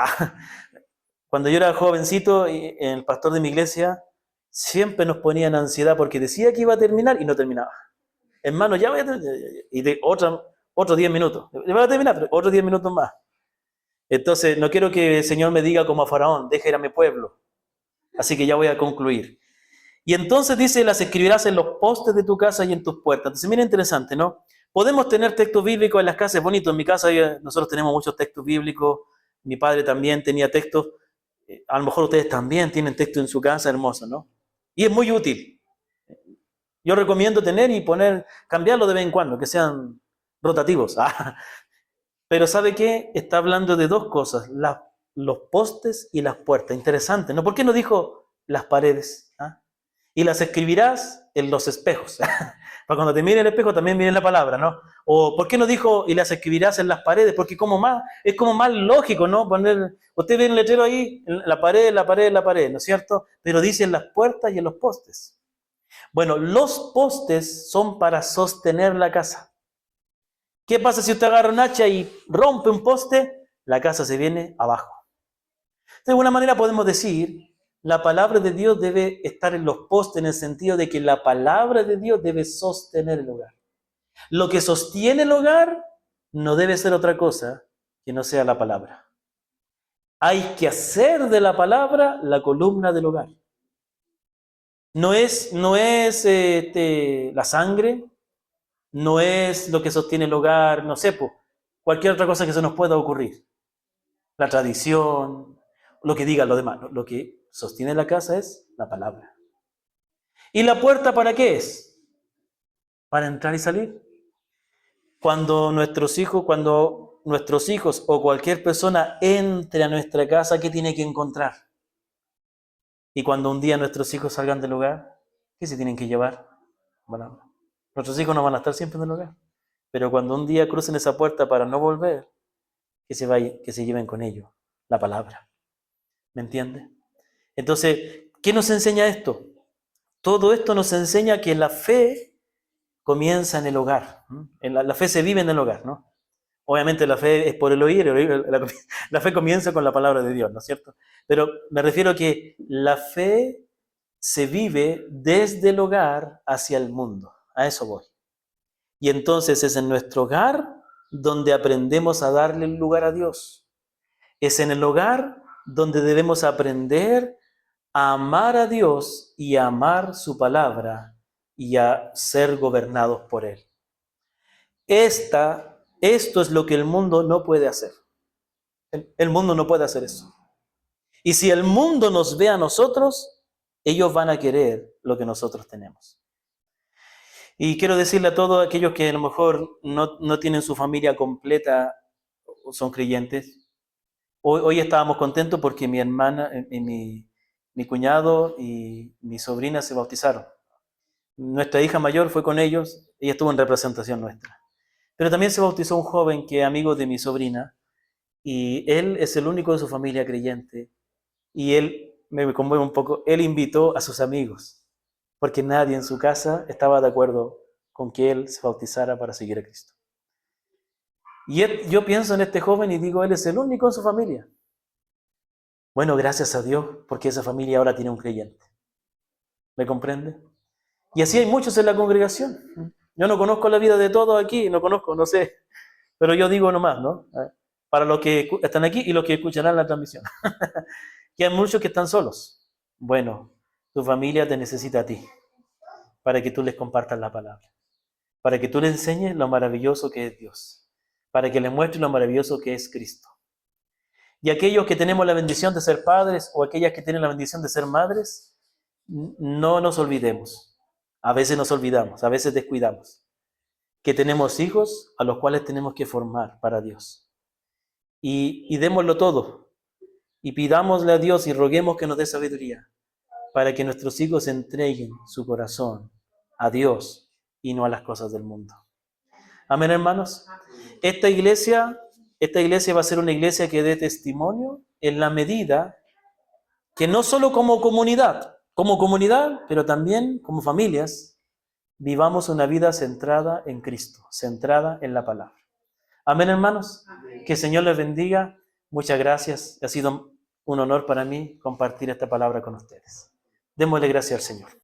Cuando yo era jovencito, el pastor de mi iglesia siempre nos ponía en ansiedad porque decía que iba a terminar y no terminaba. Hermano, ya voy a terminar. Y otros 10 minutos. Ya voy a terminar, pero otros 10 minutos más. Entonces, no quiero que el Señor me diga como a Faraón, deja ir a mi pueblo. Así que ya voy a concluir. Y entonces dice, las escribirás en los postes de tu casa y en tus puertas. Entonces, mira, interesante, ¿no? Podemos tener textos bíblicos en las casas, es bonito. En mi casa nosotros tenemos muchos textos bíblicos. Mi padre también tenía textos. A lo mejor ustedes también tienen texto en su casa, hermoso, ¿no? Y es muy útil. Yo recomiendo tener y cambiarlo de vez en cuando, que sean rotativos. Pero ¿sabe qué? Está hablando de dos cosas, los postes y las puertas. Interesante, ¿no? ¿Por qué no dijo las paredes? y las escribirás en los espejos. Para cuando te mire el espejo también miren la palabra, ¿no? O ¿por qué no dijo y las escribirás en las paredes? Porque es como más lógico, ¿no? Usted ve el letrero ahí, en la pared, la pared, la pared, ¿no es cierto? Pero dice en las puertas y en los postes. Bueno, los postes son para sostener la casa. ¿Qué pasa si usted agarra un hacha y rompe un poste? La casa se viene abajo. De alguna manera podemos decir, la palabra de Dios debe estar en los postes en el sentido de que la palabra de Dios debe sostener el hogar. Lo que sostiene el hogar no debe ser otra cosa que no sea la palabra. Hay que hacer de la palabra la columna del hogar. No es la sangre, no es lo que sostiene el hogar, no sé, cualquier otra cosa que se nos pueda ocurrir. La tradición, lo que digan los demás. Lo que sostiene la casa es la palabra. ¿Y la puerta para qué es? Para entrar y salir. Cuando nuestros hijos o cualquier persona entre a nuestra casa, ¿qué tiene que encontrar? Y cuando un día nuestros hijos salgan del hogar, ¿qué se tienen que llevar? Bueno, nuestros hijos no van a estar siempre en el hogar. Pero cuando un día crucen esa puerta para no volver, que se lleven con ellos la palabra. ¿Me entiende? Entonces, ¿qué nos enseña esto? Todo esto nos enseña que la fe comienza en el hogar. La fe se vive en el hogar, ¿no? Obviamente la fe es por el oír, la fe comienza con la palabra de Dios, ¿no es cierto? Pero me refiero a que la fe se vive desde el hogar hacia el mundo. A eso voy. Y entonces es en nuestro hogar donde aprendemos a darle el lugar a Dios. Es en el hogar donde debemos aprender a amar a Dios y a amar su palabra y a ser gobernados por Él. Esto es lo que el mundo no puede hacer. El mundo no puede hacer eso. Y si el mundo nos ve a nosotros, ellos van a querer lo que nosotros tenemos. Y quiero decirle a todos aquellos que a lo mejor no tienen su familia completa o son creyentes, hoy estábamos contentos porque mi hermana, mi cuñado y mi sobrina se bautizaron. Nuestra hija mayor fue con ellos, ella estuvo en representación nuestra. Pero también se bautizó un joven que es amigo de mi sobrina, y él es el único de su familia creyente. Y él, me conmueve un poco, él invitó a sus amigos, porque nadie en su casa estaba de acuerdo con que él se bautizara para seguir a Cristo. Y yo pienso en este joven y digo, él es el único en su familia. Bueno, gracias a Dios, porque esa familia ahora tiene un creyente. ¿Me comprende? Y así hay muchos en la congregación. Yo no conozco la vida de todos aquí, no sé, pero yo digo nomás, ¿no? Para los que están aquí y los que escucharán la transmisión. Que hay muchos que están solos. Bueno, tu familia te necesita a ti, para que tú les compartas la palabra, para que tú les enseñes lo maravilloso que es Dios, para que les muestres lo maravilloso que es Cristo. Y aquellos que tenemos la bendición de ser padres o aquellas que tienen la bendición de ser madres, no nos olvidemos. A veces nos olvidamos, a veces descuidamos que tenemos hijos a los cuales tenemos que formar para Dios. Y démoslo todo. Y pidámosle a Dios y roguemos que nos dé sabiduría para que nuestros hijos entreguen su corazón a Dios y no a las cosas del mundo. Amén, hermanos. Esta iglesia va a ser una iglesia que dé testimonio en la medida que no solo como comunidad, pero también como familias, vivamos una vida centrada en Cristo, centrada en la palabra. Amén, hermanos. Que el Señor les bendiga. Muchas gracias. Ha sido un honor para mí compartir esta palabra con ustedes. Démosle gracias al Señor.